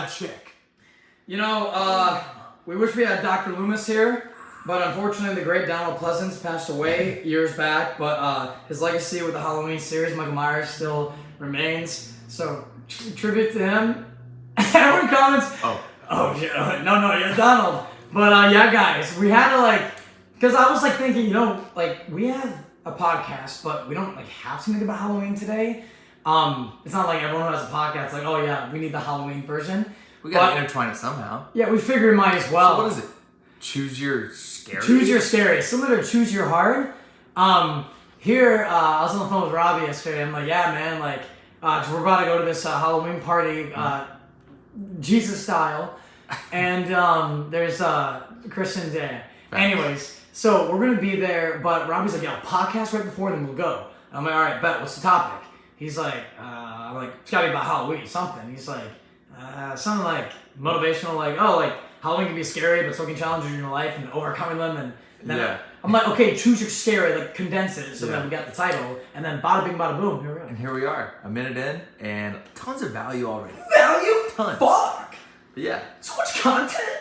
VibeCheck. We wish we had Dr. Loomis here, but unfortunately the great Donald Pleasance passed away years back, but his legacy with the Halloween series, Michael Myers, still remains. So, tribute to him. Everyone comments, no, you're Donald. But yeah, guys, we had to because I was thinking, we have a podcast, but we don't have something about Halloween today. It's not like everyone who has a podcast, oh yeah, we need the Halloween version. We gotta intertwine it somehow. Yeah, we figured might as well. So what is it? Choose your scary? Choose your scary. Similar to choose your hard. Here, I was on the phone with Robbie yesterday. I'm like, yeah, man, so we're about to go to this Halloween party, Jesus style. And there's Christian Day. Anyways, so we're going to be there, but Robbie's like, podcast right before, then we'll go. I'm like, all right, bet, what's the topic? He's like, I'm like, it's gotta be about Halloween, something. He's like, something motivational, Halloween can be scary, but so can challenges in your life and overcoming them. And then I'm like, okay, choose your scary, condense it. So then we got the title, and then bada bing, bada boom, here we go. And here we are, a minute in, and tons of value already. Value? Tons. Fuck! But yeah. So much content!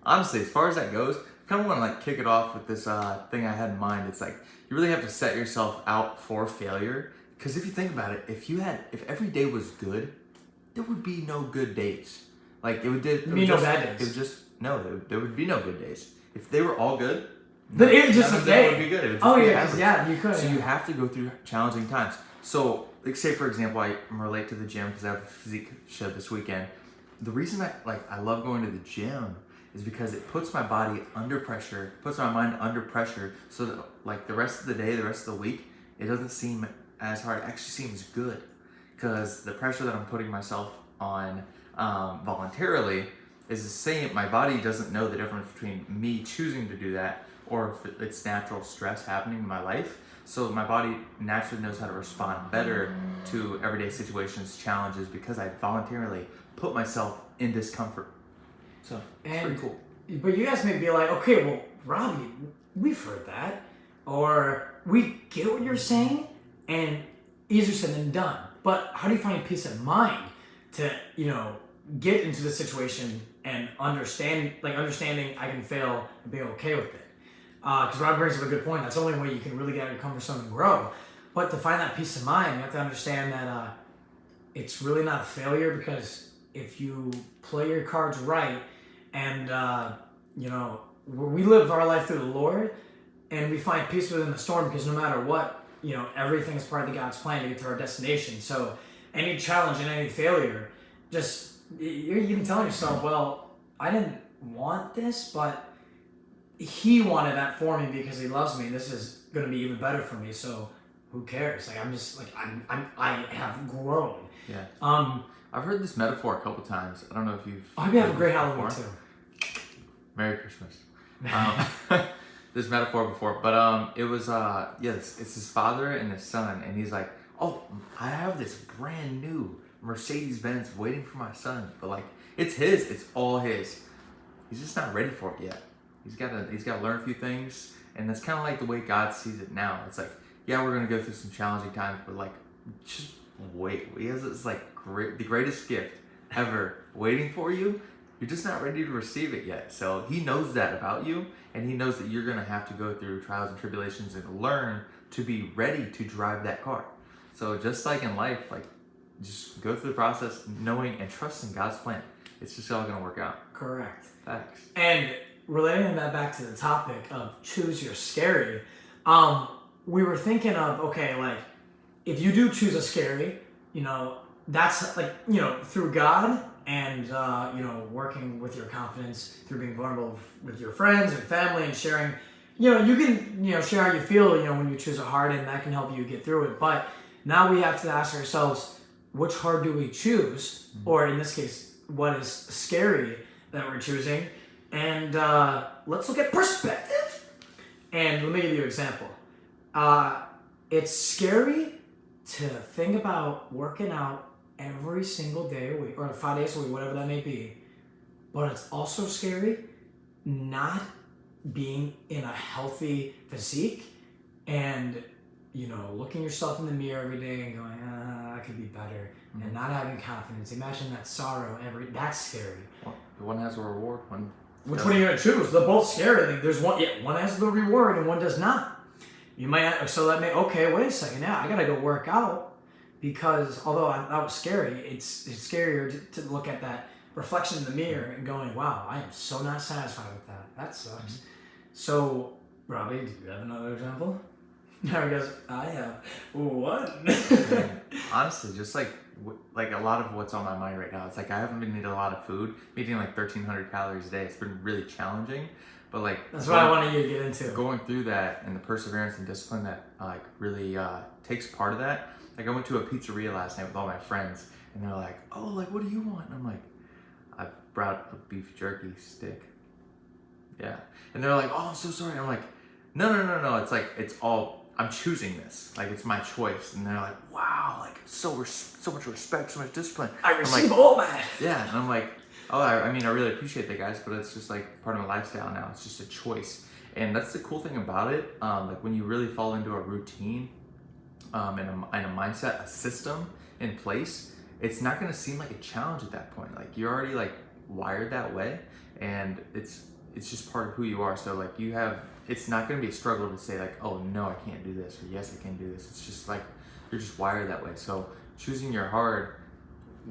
Honestly, as far as that goes, I kind of want to kick it off with this thing I had in mind. It's you really have to set yourself out for failure. Because if you think about it, if every day was good, there would be no good days. No bad days. There would be no good days. If they were all good, but it was just a day. It would be good. It would just be average. You could. So you have to go through challenging times. So, say for example, I relate to the gym because I have a physique show this weekend. The reason I love going to the gym is because it puts my body under pressure, puts my mind under pressure, so that the rest of the day, the rest of the week, it doesn't seem as hard. It actually seems good because the pressure that I'm putting myself on voluntarily is the same. My body doesn't know the difference between me choosing to do that or if it's natural stress happening in my life. So my body naturally knows how to respond better to everyday situations, challenges, because I voluntarily put myself in discomfort. So it's pretty cool. But you guys may be like, okay, well, Robbie, we've heard that, or we get what you're saying, and easier said than done. But how do you find peace of mind to, get into the situation and understanding I can fail and be okay with it? Because Rob brings up a good point. That's the only way you can really get out of your comfort zone and grow. But to find that peace of mind, you have to understand that it's really not a failure, because if you play your cards right and, we live our life through the Lord and we find peace within the storm, because no matter what, everything is part of God's plan to get to our destination. So any challenge and any failure, you're even telling yourself, well, I didn't want this, but He wanted that for me because He loves me. This is going to be even better for me. So who cares? I have grown. Yeah. I've heard this metaphor a couple times. I don't know if you've. I hope you have a great Halloween too. Merry Christmas. This metaphor before, but it was it's his father and his son, and he's like, oh, I have this brand new Mercedes-Benz waiting for my son, but it's all his. He's just not ready for it yet. He's got to learn a few things, and that's kind of like the way God sees it now. It's we're gonna go through some challenging times, but just wait. He has this the greatest gift ever waiting for you. You're just not ready to receive it yet. So He knows that about you, and He knows that you're going to have to go through trials and tribulations and learn to be ready to drive that car. So just like in life, just go through the process knowing and trusting God's plan. It's just all going to work out. Correct. Facts. And relating that back to the topic of choose your scary, we were thinking of, okay, if you do choose a scary, that's through God and, working with your confidence through being vulnerable with your friends and family and sharing, you can, share how you feel, when you choose a hard, and that can help you get through it. But now we have to ask ourselves, which hard do we choose? Or in this case, what is scary that we're choosing? And let's look at perspective. And let me give you an example. It's scary to think about working out every single day a week, or 5 days a week, whatever that may be. But it's also scary not being in a healthy physique and, looking yourself in the mirror every day and going, I could be better, and not having confidence. Imagine that sorrow that's scary. Well, one has a reward, one. Which one are you gonna choose? They're both scary. Like, there's one has the reward and one does not. You might okay, wait a second. Now I gotta go work out because although that was scary, it's scarier to look at that reflection in the mirror and going, wow, I am so not satisfied with that. That sucks. So, Robbie, do you have another example? There he goes, I have one. Honestly, just like a lot of what's on my mind right now, it's like I haven't been eating a lot of food. I'm eating like 1,300 calories a day. It's been really challenging, but like that's what I wanted you to get into. Going through that and the perseverance and discipline that like really takes part of that. Like I went to a pizzeria last night with all my friends, and they're like, "Oh, like what do you want?" And I'm like, "I brought a beef jerky stick." Yeah, and they're like, "Oh, I'm so sorry." I'm like, "No. It's like it's all." I'm choosing this, like it's my choice, and they're like, "Wow, like so much respect, so much discipline." I receive all that. Yeah, and I'm like, "Oh, I mean, I really appreciate that, guys, but it's just like part of my lifestyle now. It's just a choice." And that's the cool thing about it. Like when you really fall into a routine, and a mindset, a system in place, it's not going to seem like a challenge at that point. Like you're already like wired that way, and it's just part of who you are. So like it's not going to be a struggle to say like, oh no, I can't do this, or yes, I can do this. It's just like you're just wired that way. So choosing your hard,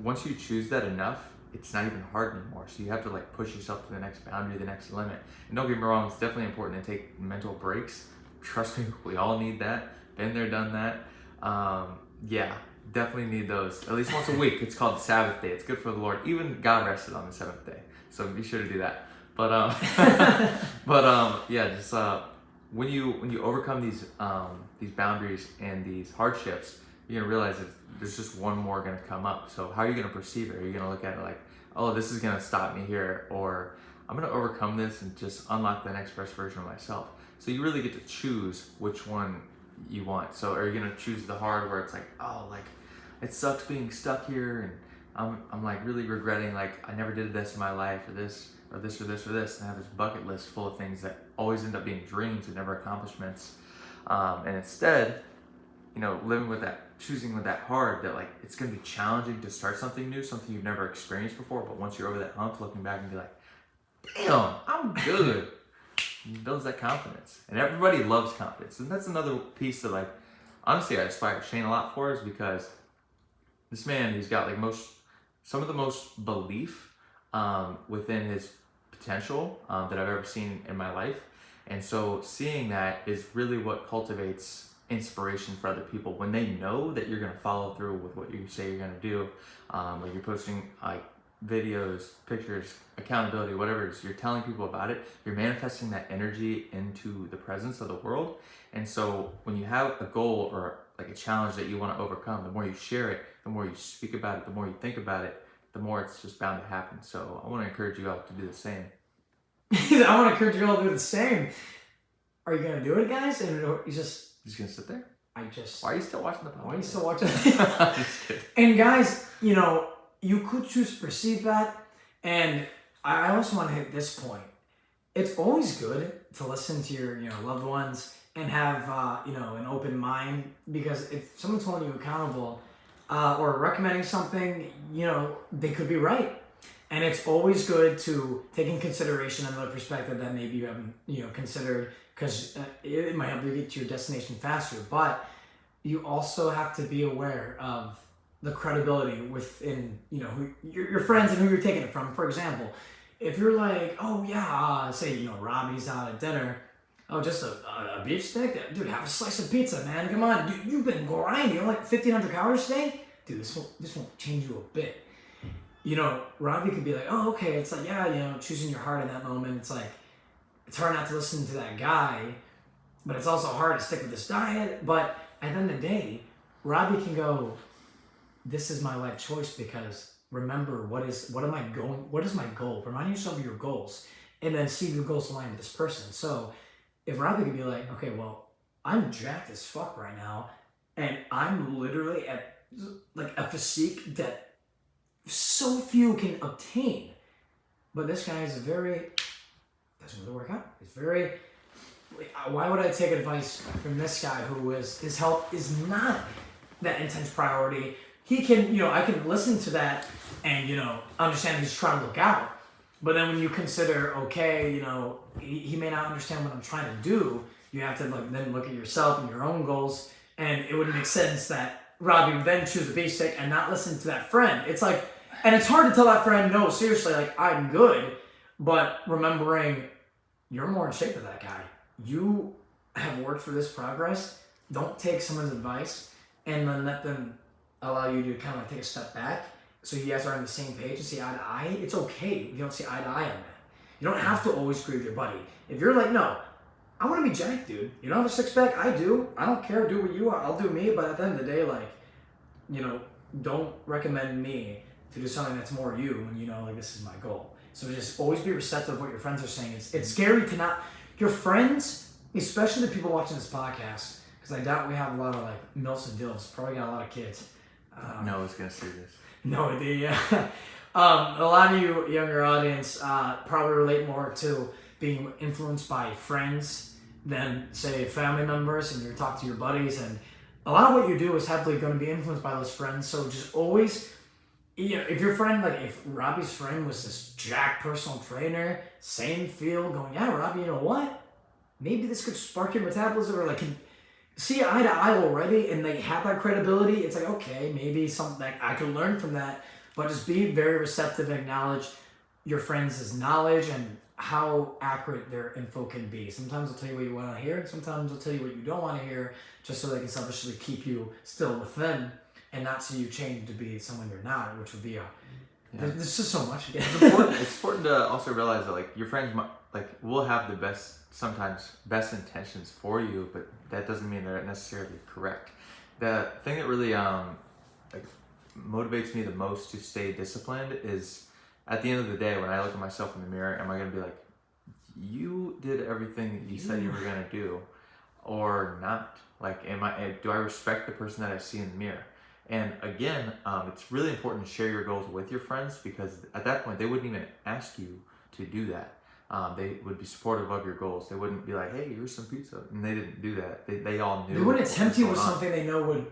once you choose that enough, it's not even hard anymore. So you have to like push yourself to the next boundary, the next limit. And don't get me wrong, it's definitely important to take mental breaks. Trust me, we all need that. Been there, done that. Yeah, definitely need those at least once a week. It's called the Sabbath day. It's good for the Lord. Even God rested on the seventh day, so be sure to do that. But yeah, just when you overcome these boundaries and these hardships, you're gonna realize that there's just one more gonna come up. So how are you gonna perceive it? Are you gonna look at it like, oh, this is gonna stop me here, or I'm gonna overcome this and just unlock the next best version of myself? So you really get to choose which one you want. So are you gonna choose the hard where it's like, oh, like it sucks being stuck here, and I'm like really regretting like I never did this in my life, or this or this or this or this, and I have this bucket list full of things that always end up being dreams and never accomplishments. And instead, living with that, choosing with that hard, that like it's gonna be challenging to start something new, something you've never experienced before, but once you're over that hump, looking back and be like, damn, I'm good. It builds that confidence, and everybody loves confidence, and that's another piece that like honestly I aspire Shane a lot for, is because this man, he's got like some of the most belief within his potential that I've ever seen in my life, and so seeing that is really what cultivates inspiration for other people when they know that you're gonna follow through with what you say you're gonna do. Like you're posting like videos, pictures, accountability, whatever it is, you're telling people about it, you're manifesting that energy into the presence of the world. And so when you have a goal or like a challenge that you want to overcome, the more you share it, the more you speak about it, the more you think about it, the more it's just bound to happen. So I want to encourage you all to do the same. I want to encourage you all to do the same. Are you going to do it, guys? And you just gonna sit there? Why are you still watching the podcast? Why are you still watching? Just kidding. And guys, you could choose to perceive that. And I also want to hit this point. It's always good to listen to your loved ones and have an open mind, because if someone's holding you accountable or recommending something, they could be right. And it's always good to take in consideration another perspective that maybe you haven't considered, because it might help you get to your destination faster. But you also have to be aware of the credibility within who your friends and who you're taking it from. For example, if you're like, oh yeah, say Robbie's out at dinner, oh just a beef stick, dude, have a slice of pizza, man, come on, dude, you've been grinding, you're like 1,500 calories today, dude, this won't change you a bit. Robbie could be like, oh okay, it's like, yeah, choosing your heart in that moment, it's like it's hard not to listen to that guy, but it's also hard to stick with this diet. But at the end of the day, Robbie can go, this is my life choice, because remember, what is my goal? Remind yourself of your goals, and then see if your goals align with this person. So if Robbie could be like, okay, well, I'm jacked as fuck right now, and I'm literally at like a physique that so few can obtain, but this guy is doesn't really work out. He's very why would I take advice from this guy who is his health is not that intense priority? He can, I can listen to that and understand he's trying to look out. But then when you consider, okay, he may not understand what I'm trying to do. You have to then look at yourself and your own goals, and it would make sense that Robbie would then choose a basic and not listen to that friend. It's like, and it's hard to tell that friend, no, seriously, like I'm good, but remembering you're more in shape than that guy. You have worked for this progress. Don't take someone's advice and then let them allow you to kind of like take a step back so you guys are on the same page and see eye to eye. It's okay if you don't see eye to eye on that. You don't have to always agree with your buddy. If you're like, no, I want to be jacked, dude. You don't have a six pack? I do. I don't care. Do what you are. I'll do me. But at the end of the day, don't recommend me to do something that's more you when this is my goal. So just always be receptive to what your friends are saying. It's scary to not, your friends, especially the people watching this podcast, because I doubt we have a lot of milfs and dilfs, probably got a lot of kids. No one's going to see this. No idea. A lot of you younger audience probably relate more to being influenced by friends than say family members, and you talk to your buddies, and a lot of what you do is heavily going to be influenced by those friends. So just always, if your friend, if Robbie's friend was this jack personal trainer, same field, going, yeah, Robbie, you know what? Maybe this could spark your metabolism, or can see eye to eye already, and they have that credibility. It's like, okay, maybe something that I could learn from that. But just be very receptive and acknowledge your friends' knowledge and how accurate their info can be. Sometimes they'll tell you what you want to hear, and sometimes they'll tell you what you don't want to hear, just so they can selfishly keep you still with them and not see you change to be someone you're not, which would be there's just so much. It's important to also realize that your friends will have the best intentions for you, but that doesn't mean they're necessarily correct. The thing that really motivates me the most to stay disciplined is, at the end of the day, when I look at myself in the mirror, am I going to be like, you did everything that you said you were going to do, or not? Do I respect the person that I see in the mirror? And again, it's really important to share your goals with your friends, because at that point, they wouldn't even ask you to do that. They would be supportive of your goals. They wouldn't be like, hey, here's some pizza. And they didn't do that. They all knew. They wouldn't tempt you with something they know would,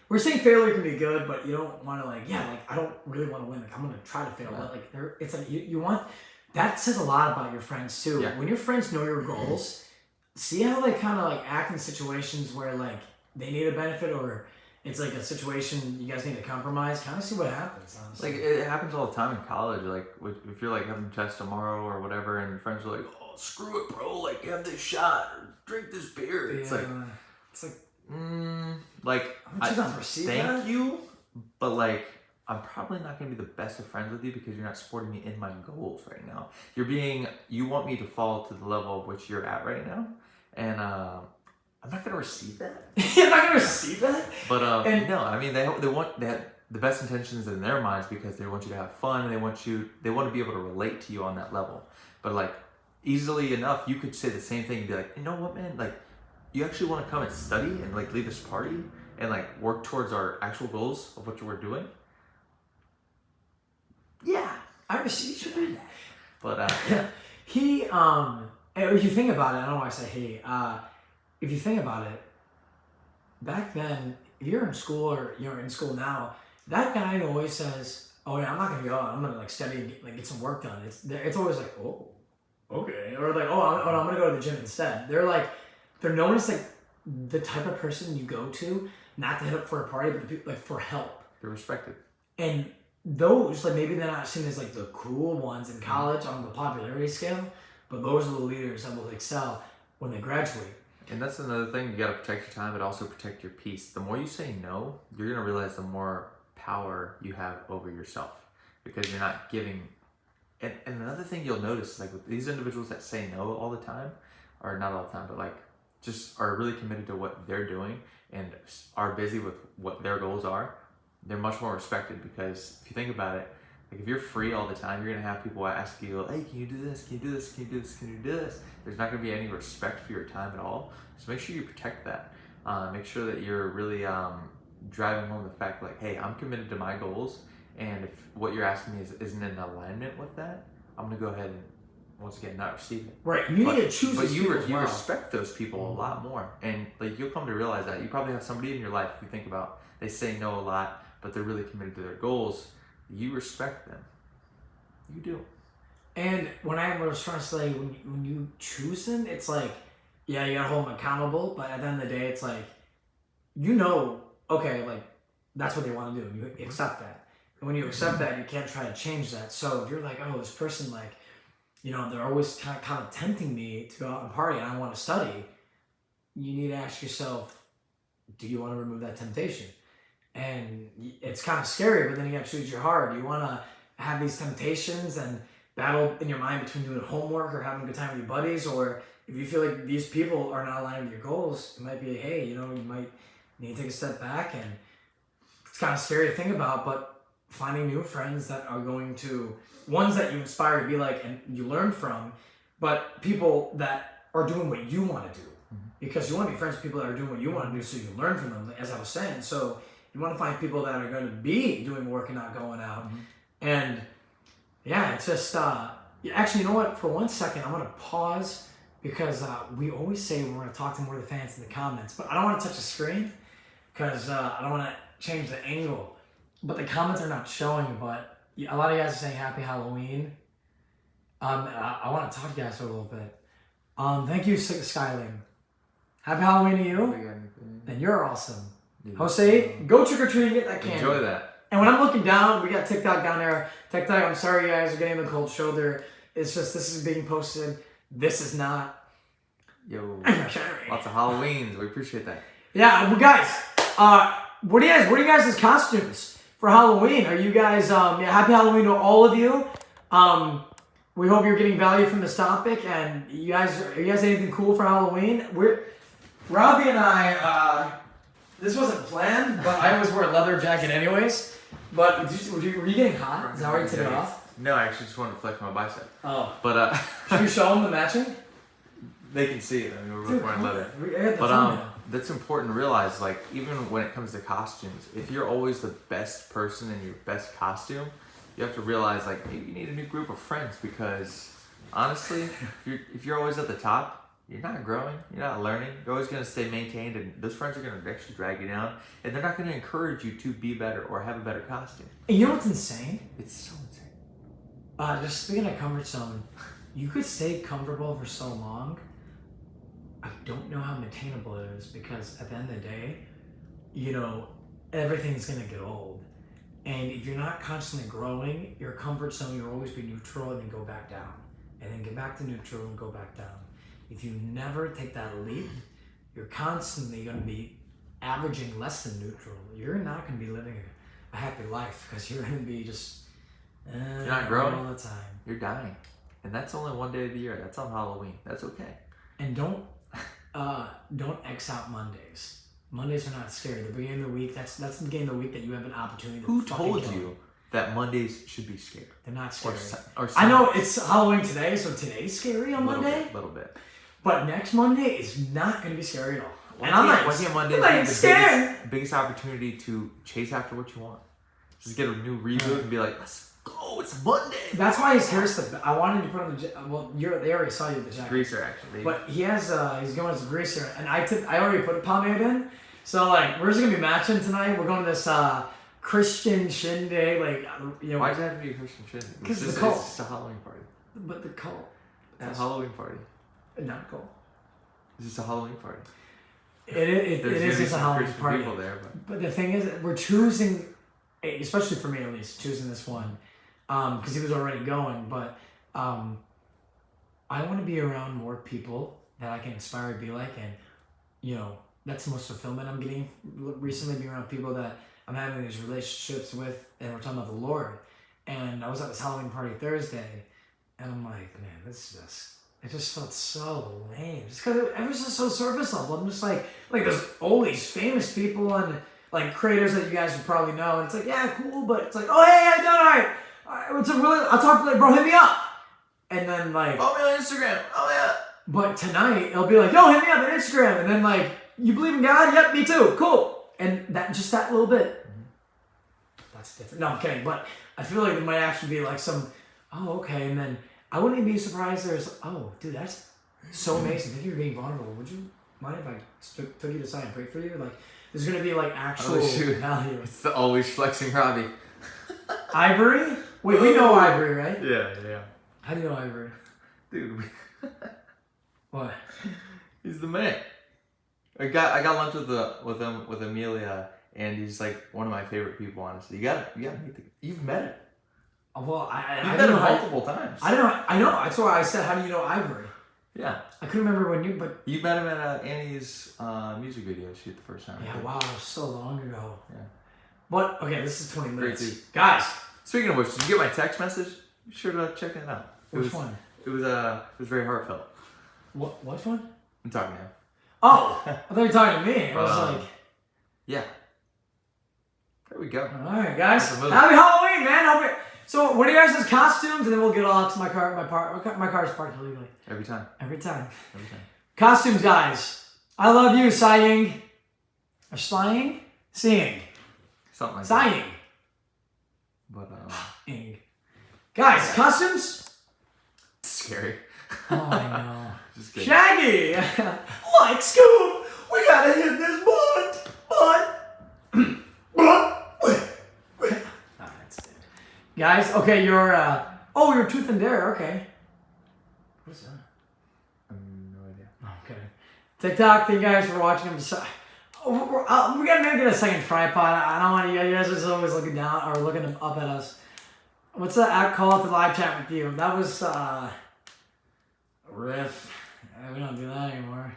we're saying failure can be good, but you don't want to I don't really want to win. I'm going to try to fail. Yeah. But it's you want, that says a lot about your friends too. Yeah. When your friends know your goals, see how they kind of act in situations where they need a benefit, or it's a situation you guys need to compromise. Kind of see what happens, honestly. It happens all the time in college. If you're having a test tomorrow or whatever, and your friends are like, oh, screw it, bro. Have this shot or drink this beer. It's thank you, but I'm probably not going to be the best of friends with you because you're not supporting me in my goals right now. You want me to fall to the level of which you're at right now, and I'm not going to receive that. You're not going to receive that? But no, I mean they have the best intentions in their minds, because they want you to have fun, and they want to be able to relate to you on that level. But easily enough, you could say the same thing and be like, you know what, man, you actually want to come and study and leave this party and work towards our actual goals of what we're doing? Yeah, I receive. You should do that. But he if you think about it, I don't know why I say he. If you think about it, back then, if you're in school or you're in school now, that guy who always says, "Oh yeah, I'm not gonna go out. I'm gonna study and get some work done." It's always oh, okay, or I'm gonna go to the gym instead. They're known as the type of person you go to, not to hit up for a party, but for help. they're respected. And those, maybe they're not seen as the cool ones in college on the popularity scale, but those are the leaders that will excel when they graduate. And that's another thing, you gotta protect your time, but also protect your peace. The more you say no, you're gonna realize the more power you have over yourself, because you're not giving. And another thing you'll notice is with these individuals that say no all the time, or not all the time, but just are really committed to what they're doing and are busy with what their goals are, they're much more respected. Because if you think about it, if you're free all the time, you're gonna have people ask you, hey, can you do this? Can you do this? Can you do this? Can you do this? There's not gonna be any respect for your time at all. So make sure you protect that. Make sure that you're really driving home the fact hey, I'm committed to my goals, and if what you're asking me isn't in alignment with that, I'm gonna go ahead and once again not receive it. Right. You need to choose. But you well. respect those people a lot more, and like you'll come to realize that you probably have somebody in your life you think about. They say no a lot, but they're really committed to their goals. You respect them. You do. And when I was trying to say, when you choose them, it's like, yeah, you gotta hold them accountable. But at the end of the day, it's like, okay, like that's what they want to do. You accept that. And when you accept that, you can't try to change that. So if you're like, oh, this person, like, they're always kind of tempting me to go out and party and I want to study, you need to ask yourself, do you want to remove that temptation? And it's kind of scary, but then you got to choose your heart. Do you want to have these temptations and battle in your mind between doing homework or having a good time with your buddies? Or if you feel like these people are not aligned with your goals, it might be, hey, you might need to take a step back. And it's kind of scary to think about, but finding new friends that are going to, ones that you inspire to be like and you learn from, but people that are doing what you want to do. Because you want to be friends with people that are doing what you want to do so you can learn from them, as I was saying. So you want to find people that are going to be doing work and not going out. And yeah, it's just, actually, you know what? For 1 second, I'm going to pause because we always say we're going to talk to more of the fans in the comments, but I don't want to touch the screen because I don't want to change the angle. But the comments are not showing, but a lot of you guys are saying Happy Halloween. I want to talk to you guys for a little bit. Thank you, Skyling. Happy Halloween to you. And you're awesome. Jose, go trick-or-treat and get that candy. Enjoy that. And when I'm looking down, we got TikTok down there. TikTok, I'm sorry you guys are getting the cold shoulder. It's just, this is being posted. This is not. Yo, lots of Halloweens. We appreciate that. Yeah, well, guys, what are you guys' costumes for Halloween? Are you guys, happy Halloween to all of you. We hope you're getting value from this topic. And are you guys anything cool for Halloween? Robbie and I, this wasn't planned, but I always wear a leather jacket anyways. But were you getting hot? Is that why you took it off? No, I actually just wanted to flex my bicep. Oh. But, should we show them the matching? They can see it. I mean, we're both wearing leather. But, that's important to realize, like, even when it comes to costumes, if you're always the best person in your best costume, you have to realize, like, maybe you need a new group of friends because, honestly, if you're always at the top, you're not growing, you're not learning, you're always going to stay maintained, and those friends are going to actually drag you down, and they're not going to encourage you to be better or have a better costume. And you know what's insane? It's so insane. Just speaking of comfort zone, you could stay comfortable for so long. I don't know how maintainable it is because at the end of the day, everything's going to get old. And if you're not constantly growing, your comfort zone, you'll always be neutral and then go back down. And then get back to neutral and go back down. If you never take that leap, you're constantly going to be averaging less than neutral. You're not going to be living a happy life because you're going to be just you're not growing all the time. You're dying. And that's only one day of the year. That's on Halloween. That's okay. And don't X out Mondays. Mondays are not scary. The beginning of the week, that's the beginning of the week that you have an opportunity to Who told you that Mondays should be scary? They're not scary. Or I know it's Halloween today, so today's scary on Monday. A little bit. But next Monday is not going to be scary at all. And I'm like, Monday is the biggest opportunity to chase after what you want. Just get a new reboot and be like, let's go, it's Monday. That's why his hair's I wanted to put on they already saw you with the jacket. Greaser, actually. But he has, he's going as a greaser. And I already put a pomade in. So, like, we're just going to be matching tonight. We're going to this Christian shindig. Like, Why does it have to be a Christian shindig? Because it's the cult. It's just a Halloween party. But the cult. It's a Halloween party. Not cool. It's just a Halloween party. It is just a Halloween party. People there, but the thing is, we're choosing, especially for me at least, choosing this one, because he was already going. But I want to be around more people that I can inspire to be like, and that's the most fulfillment I'm getting recently. Being around people that I'm having these relationships with, and we're talking about the Lord. And I was at this Halloween party Thursday, and I'm like, man, it just felt so lame. Just because it was just so surface level. I'm just like there's all these famous people and like creators that you guys would probably know. And it's like, yeah, cool. But it's like, oh, hey, I done all right. I'll talk to you, bro, hit me up. And then like, follow me on Instagram. Oh, yeah. But tonight, it'll be like, yo, hit me up on Instagram. And then like, you believe in God? Yep, me too. Cool. And that little bit. That's different. No, I'm kidding. But I feel like there might actually be like some, oh, okay. And then I wouldn't be surprised. Oh, dude, that's so amazing. Thank you for being vulnerable. Would you mind if I took you to side and pray for you? Like, there's gonna be like actual value. It's the always flexing Robbie. Ivory? Wait, we know Ivory, right? Yeah. How do you know Ivory? Dude, What? he's the man. I got lunch with Amelia, and he's like one of my favorite people. Honestly, you gotta meet you've met him. Well, You've met him multiple times. I don't know. I know. That's why I said, "How do you know Ivory?" Yeah. I couldn't remember when but you met him at Annie's music video shoot the first time. Yeah. Wow, it was so long ago. Yeah. But okay, this is 20 minutes, Great dude. guys. Speaking of which, did you get my text message? Be sure to check it out. Which one? It was very heartfelt. Which one? I'm talking now. Oh, I thought you were talking to me. I was like, yeah. There we go. All right, guys. Happy Halloween, man. So, what are you guys' costumes? And then we'll get all to my car. My car's parked illegally. Every time. Costumes, guys. I love you, sighing. Or slying? Seeing. Something like sighing. That. But, guys, costumes? Scary. Oh, I know. Just kidding. Shaggy! Like Scoop, we gotta hit this blunt. That's dead. Guys, okay, you're Truth and Dare, okay. What's that? No idea. Okay. TikTok, thank you guys for watching. I'm sorry. We gotta maybe get a second tripod. I don't want you guys are always looking down or looking up at us. What's the app called to live chat with you? That was Riff. We don't do that anymore.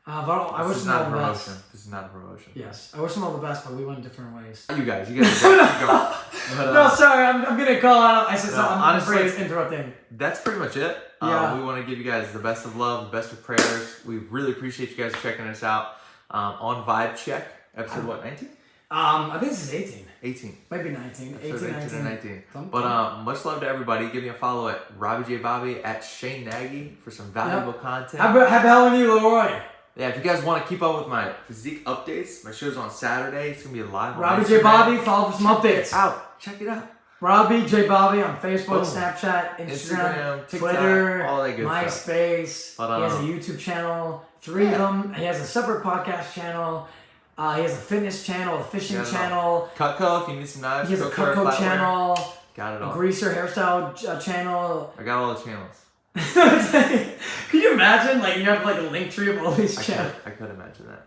But I wish them all the best. This is not a promotion. Yes, I wish them all the best, but we went different ways. You guys are going. No, sorry, I'm gonna call out. I said something. I'm honestly, afraid it's interrupting. That's pretty much it. Yeah. We want to give you guys the best of love, the best of prayers. We really appreciate you guys checking us out on VibeCheck, episode 19? I think this is 18. 18. Might be 19. Episode 18 and 19. Something. But much love to everybody. Give me a follow at Robbie J. Bobby, at Shane Nagy for some valuable content. Happy Halloween, Leroy. Yeah, if you guys want to keep up with my physique updates, my show's on Saturday. It's going to be live on Robbie J. Bobby, follow for some updates. Check it out. Robbie J. Bobby on Facebook, Snapchat, Instagram, TikTok, Twitter, all that good MySpace. But, he has a YouTube channel, 3 of them. He has a separate podcast channel. He has a fitness channel, a fishing channel. Cutco, if you need some knives. He has a Cutco channel. Got it all. A greaser hairstyle channel. I got all the channels. Can you imagine? Like, you have like a link tree of all these channels. I could imagine that.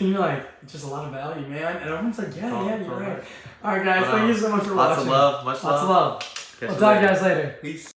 And you're like, it's just a lot of value, man. And everyone's like, yeah, you're right. All right, guys, thank you so much for watching. Lots of love. Much love. Lots of love. We'll talk to you guys later. Peace.